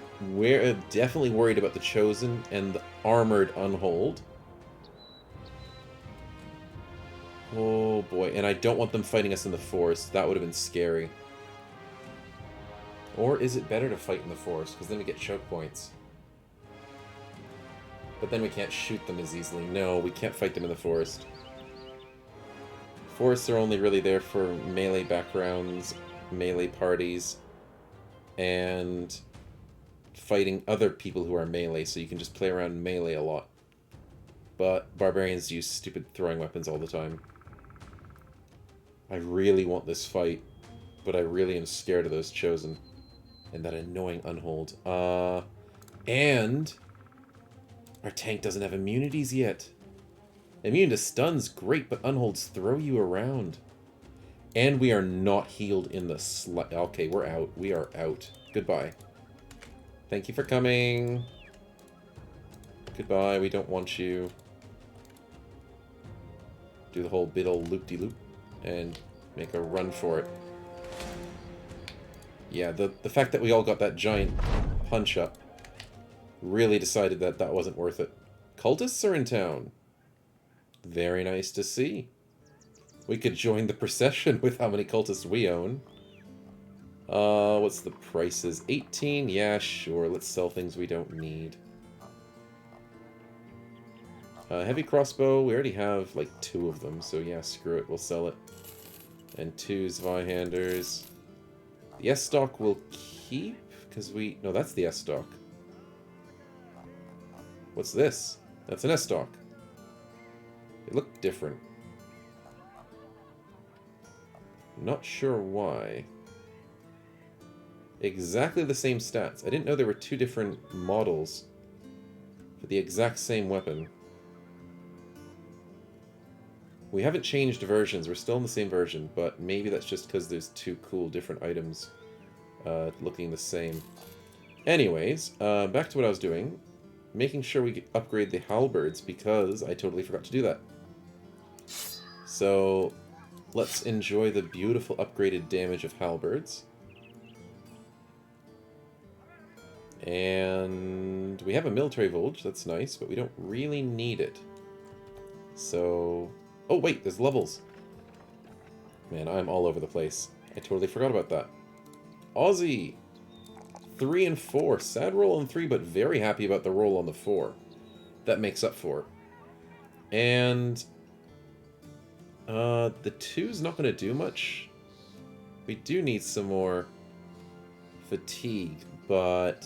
definitely worried about the Chosen and the Armored Unhold. Oh boy, and I don't want them fighting us in the forest. That would have been scary. Or is it better to fight in the forest? Because then we get choke points. But then we can't shoot them as easily. No, we can't fight them in the forest. Forests are only really there for melee backgrounds, melee parties, and fighting other people who are melee, so you can just play around melee a lot. But barbarians use stupid throwing weapons all the time. I really want this fight, but I really am scared of those Chosen. And that annoying Unhold. And our tank doesn't have immunities yet. Immune to stuns, great, but Unholds throw you around. And we are not healed in the Okay, we're out. We are out. Goodbye. Thank you for coming. Goodbye, we don't want you. Do the whole bit old loop-de-loop and make a run for it. Yeah, the fact that we all got that giant punch up really decided that that wasn't worth it. Cultists are in town. Very nice to see. We could join the procession with how many cultists we own. What's the prices? 18? Yeah, sure. Let's sell things we don't need. Heavy crossbow, we already have like 2 of them, so yeah, screw it, we'll sell it. And 2 Zweihanders. The S-stock we'll keep, because we... No, that's the S-stock. What's this? That's an S-stock. They look different. Not sure why. Exactly the same stats. I didn't know there were 2 different models for the exact same weapon. We haven't changed versions, we're still in the same version, but maybe that's just because there's 2 cool different items looking the same. Anyways, back to what I was doing. Making sure we upgrade the halberds, because I totally forgot to do that. So, let's enjoy the beautiful upgraded damage of halberds. And we have a military village, that's nice, but we don't really need it. So... Oh, wait, there's levels. Man, I'm all over the place. I totally forgot about that. Aussie! 3 and 4. Sad roll on 3, but very happy about the roll on the 4. That makes up for it. And... the 2's not going to do much. We do need some more fatigue, but...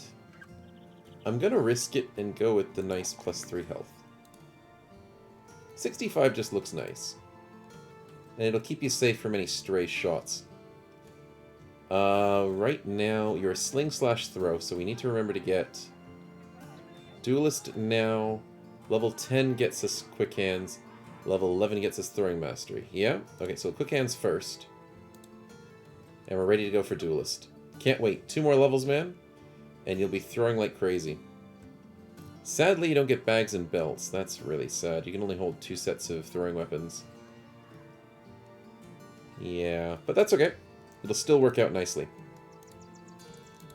I'm going to risk it and go with the nice +3 health. 65 just looks nice. And it'll keep you safe from any stray shots. Right now, you're a sling/throw, so we need to remember to get... Duelist now. Level 10 gets us quick hands. Level 11 gets us throwing mastery. Yeah? Okay, so quick hands first. And we're ready to go for duelist. Can't wait. 2 more levels, man. And you'll be throwing like crazy. Sadly, you don't get bags and belts. That's really sad. You can only hold 2 sets of throwing weapons. Yeah, but that's okay. It'll still work out nicely.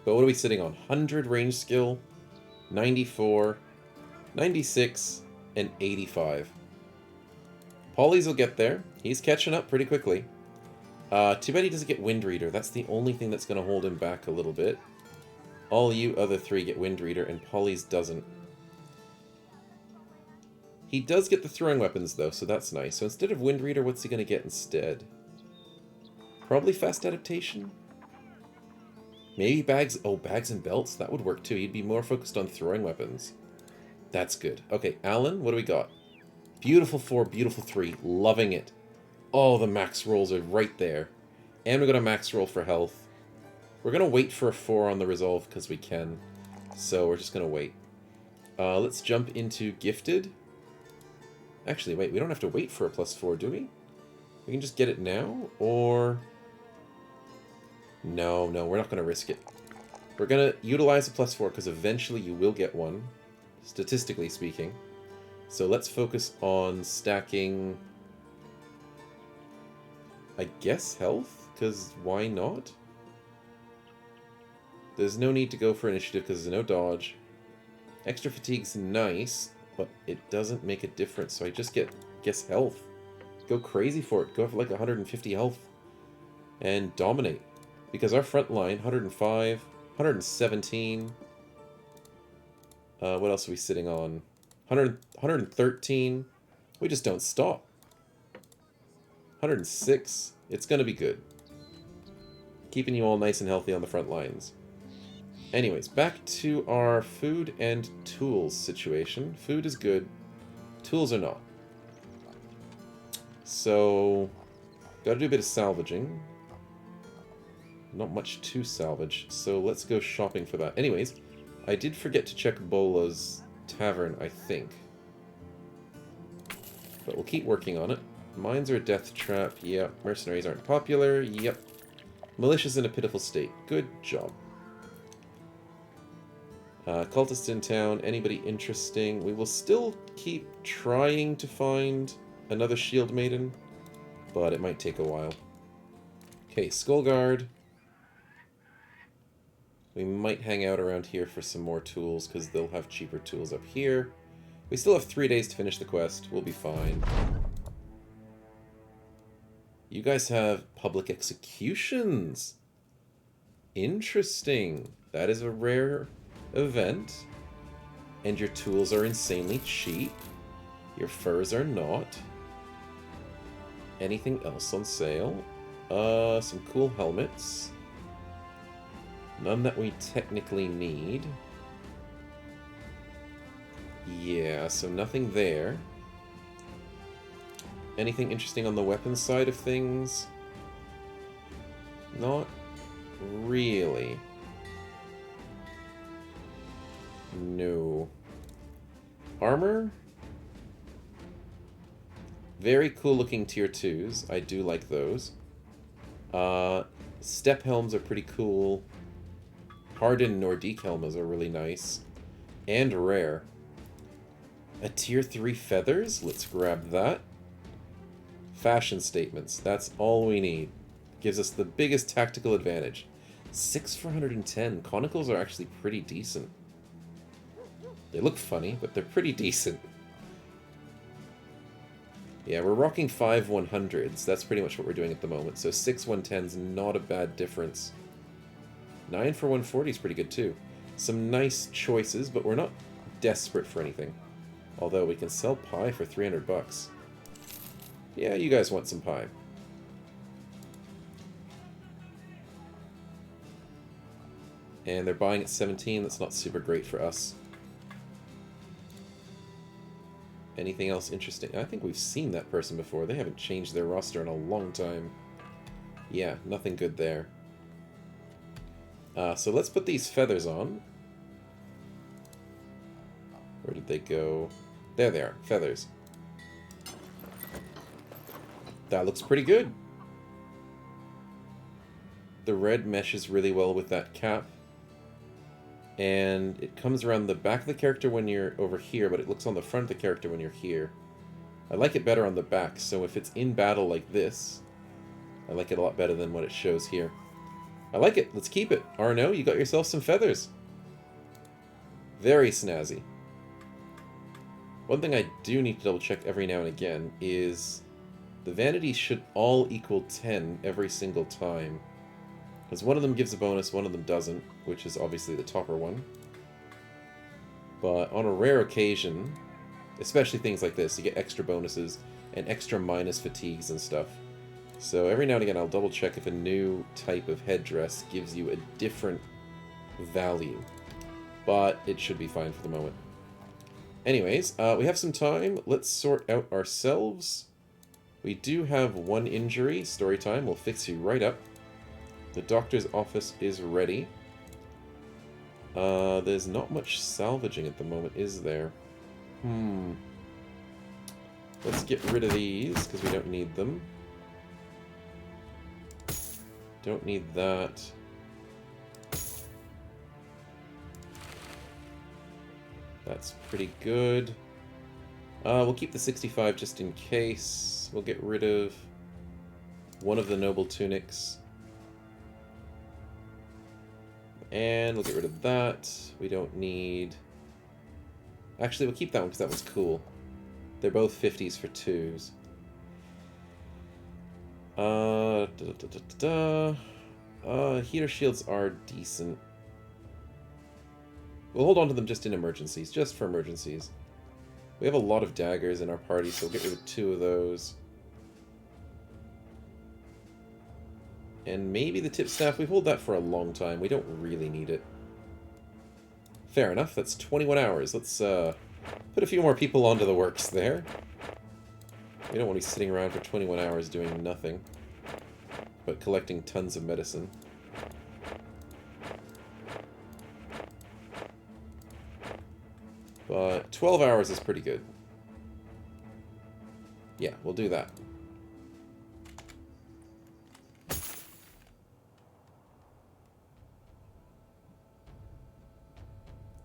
But what are we sitting on? 100 range skill, 94, 96, and 85. Polly's will get there. He's catching up pretty quickly. Too bad he doesn't get Wind Reader. That's the only thing that's going to hold him back a little bit. All you other 3 get Wind Reader, and Polly's doesn't. He does get the throwing weapons, though, so that's nice. So instead of Wind Reader, what's he going to get instead? Probably Fast Adaptation? Maybe bags... Oh, bags and belts? That would work, too. He'd be more focused on throwing weapons. That's good. Okay, Alan, what do we got? Beautiful 4, beautiful 3. Loving it. Oh, the max rolls are right there. And we got a max roll for health. We're going to wait for a 4 on the resolve, because we can. So we're just going to wait. Let's jump into Gifted. Actually, wait, we don't have to wait for a +4, do we? We can just get it now, or... No, we're not going to risk it. We're going to utilize a +4, because eventually you will get one, statistically speaking. So let's focus on stacking... I guess health? Because why not? There's no need to go for initiative, because there's no dodge. Extra fatigue's nice, but it doesn't make a difference, so I just get, guess, health. Go crazy for it. Go for like 150 health. And dominate. Because our front line, 105, 117. What else are we sitting on? 113. We just don't stop. 106. It's going to be good. Keeping you all nice and healthy on the front lines. Anyways, back to our food and tools situation. Food is good. Tools are not. So, gotta do a bit of salvaging. Not much to salvage, so let's go shopping for that. Anyways, I did forget to check Bola's Tavern, I think. But we'll keep working on it. Mines are a death trap, yep. Mercenaries aren't popular, yep. Militia's in a pitiful state, good job. Cultist in town, anybody interesting? We will still keep trying to find another shield maiden, but it might take a while. Okay, Skull Guard. We might hang out around here for some more tools, because they'll have cheaper tools up here. We still have 3 days to finish the quest. We'll be fine. You guys have public executions. Interesting. That is a rare event. And your tools are insanely cheap. Your furs are not. Anything else on sale? Some cool helmets. None that we technically need. Yeah, so nothing there. Anything interesting on the weapons side of things? Not really. No. Armour? Very cool looking tier 2s. I do like those. Step helms are pretty cool. Hardened Nordique helms are really nice. And rare. A tier 3 feathers? Let's grab that. Fashion statements. That's all we need. Gives us the biggest tactical advantage. 6 for 110. Conicals are actually pretty decent. They look funny, but they're pretty decent. Yeah, we're rocking 5 100s. That's pretty much what we're doing at the moment. So 6 110s, not a bad difference. 9 for 140 is pretty good too. Some nice choices, but we're not desperate for anything. Although we can sell pie for 300 bucks. Yeah, you guys want some pie. And they're buying at 17. That's not super great for us. Anything else interesting? I think we've seen that person before. They haven't changed their roster in a long time. Yeah, nothing good there. So let's put these feathers on. Where did they go? There they are, feathers. That looks pretty good. The red meshes really well with that cap. And it comes around the back of the character when you're over here, but it looks on the front of the character when you're here. I like it better on the back, so if it's in battle like this, I like it a lot better than what it shows here. I like it. Let's keep it. Arno, you got yourself some feathers. Very snazzy. One thing I do need to double check every now and again is the vanity should all equal 10 every single time. Because one of them gives a bonus, one of them doesn't, which is obviously the topper one. But on a rare occasion, especially things like this, you get extra bonuses and extra minus fatigues and stuff. So every now and again I'll double check if a new type of headdress gives you a different value. But it should be fine for the moment. Anyways, we have some time. Let's sort out ourselves. We do have one injury. Story time. We'll fix you right up. The doctor's office is ready. There's not much salvaging at the moment, is there? Let's get rid of these, because we don't need them. Don't need that. That's pretty good. We'll keep the 65 just in case. We'll get rid of one of the noble tunics. And we'll get rid of that. We don't need... Actually, we'll keep that one because that one's cool. They're both 50s for 2s. Heater shields are decent. We'll hold on to them just in emergencies, just for emergencies. We have a lot of daggers in our party, so we'll get rid of 2 of those. And maybe the tipstaff, we hold that for a long time. We don't really need it. Fair enough, that's 21 hours. Let's put a few more people onto the works there. We don't want to be sitting around for 21 hours doing nothing, but collecting tons of medicine. But 12 hours is pretty good. Yeah, we'll do that.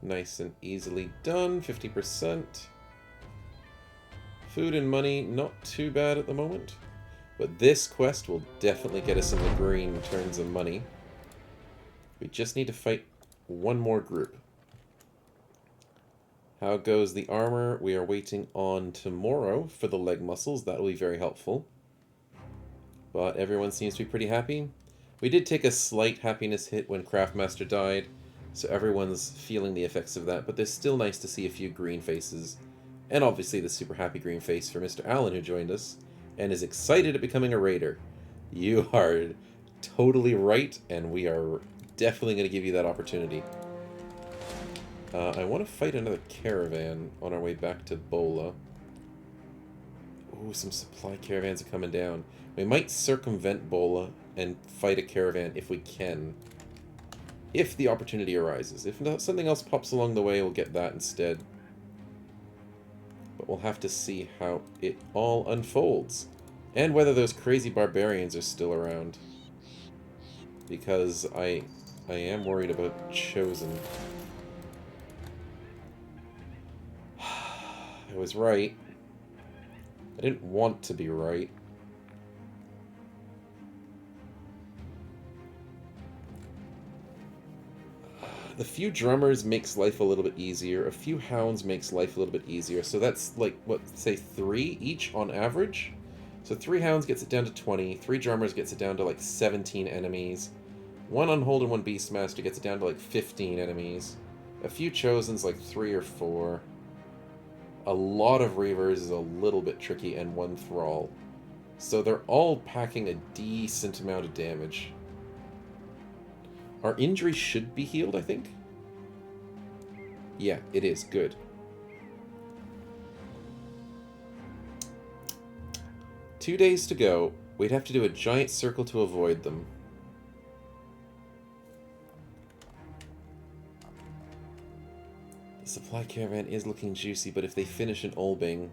Nice and easily done, 50%. Food and money, not too bad at the moment. But this quest will definitely get us in the green in terms of money. We just need to fight one more group. How goes the armor? We are waiting on tomorrow for the leg muscles. That will be very helpful. But everyone seems to be pretty happy. We did take a slight happiness hit when Craftmaster died, so everyone's feeling the effects of that, but there's still nice to see a few green faces. And obviously the super happy green face for Mr. Allen, who joined us, and is excited at becoming a raider. You are totally right, and we are definitely going to give you that opportunity. I want to fight another caravan on our way back to Bola. Ooh, some supply caravans are coming down. We might circumvent Bola and fight a caravan if we can. If the opportunity arises. If not, something else pops along the way, we'll get that instead. But we'll have to see how it all unfolds. And whether those crazy barbarians are still around. Because I am worried about Chosen. I was right. I didn't want to be right. The few drummers makes life a little bit easier. A few hounds makes life a little bit easier. So that's like, what, say 3 each on average? So 3 hounds gets it down to 20. 3 drummers gets it down to like 17 enemies. 1 unhold and 1 beastmaster gets it down to like 15 enemies. A few chosens like 3 or 4. A lot of reavers is a little bit tricky, and 1 thrall. So they're all packing a decent amount of damage. Our injury should be healed, I think. Yeah, it is. Good. Two days to go. We'd have to do a giant circle to avoid them. The supply caravan is looking juicy, but if they finish in Olbing...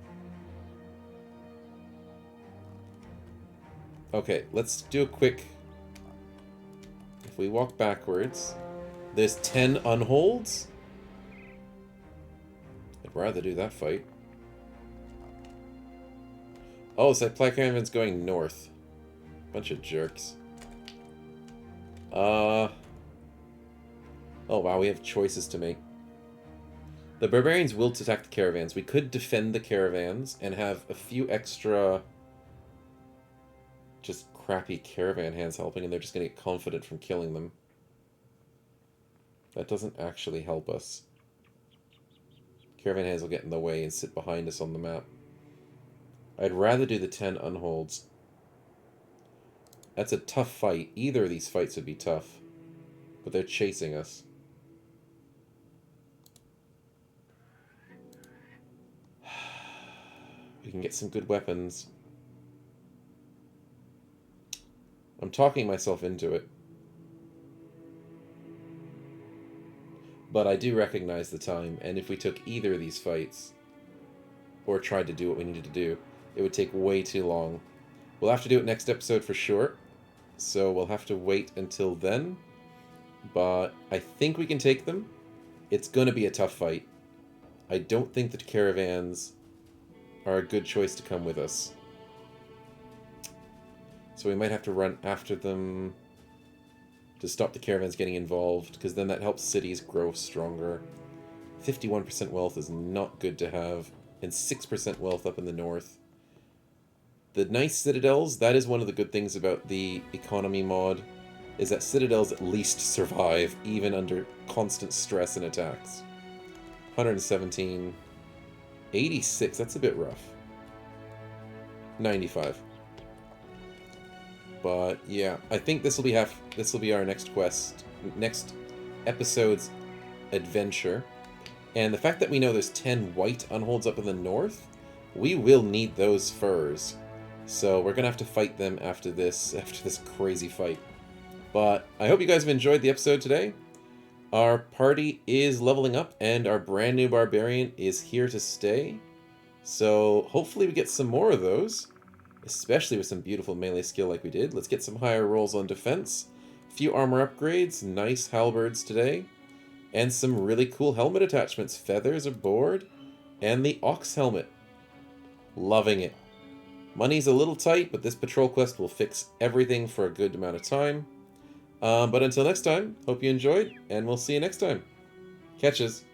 Okay, let's do a quick... If we walk backwards... There's 10 unholds? I'd rather do that fight. Oh, supply caravan's going north. Bunch of jerks. Oh wow, we have choices to make. The barbarians will attack the caravans. We could defend the caravans and have a few extra just crappy caravan hands helping, and they're just going to get confident from killing them. That doesn't actually help us. Caravan hands will get in the way and sit behind us on the map. I'd rather do the 10 unholds. That's a tough fight. Either of these fights would be tough. But they're chasing us. We can get some good weapons. I'm talking myself into it. But I do recognize the time, and if we took either of these fights, or tried to do what we needed to do, it would take way too long. We'll have to do it next episode for sure, so we'll have to wait until then. But I think we can take them. It's going to be a tough fight. I don't think that caravans are a good choice to come with us. So we might have to run after them to stop the caravans getting involved, because then that helps cities grow stronger. 51% wealth is not good to have, and 6% wealth up in the north. The nice citadels, that is one of the good things about the economy mod, is that citadels at least survive, even under constant stress and attacks. 117. 86, that's a bit rough. 95. But yeah, I think this will be our next quest, next episode's adventure. And the fact that we know there's 10 white unholds up in the north, we will need those furs. So we're gonna have to fight them after this crazy fight. But I hope you guys have enjoyed the episode today. Our party is leveling up, and our brand new barbarian is here to stay. So hopefully we get some more of those, especially with some beautiful melee skill like we did. Let's get some higher rolls on defense, a few armor upgrades, nice halberds today, and some really cool helmet attachments. Feathers aboard, and the ox helmet. Loving it. Money's a little tight, but this patrol quest will fix everything for a good amount of time. But until next time, hope you enjoyed, and we'll see you next time. Catches.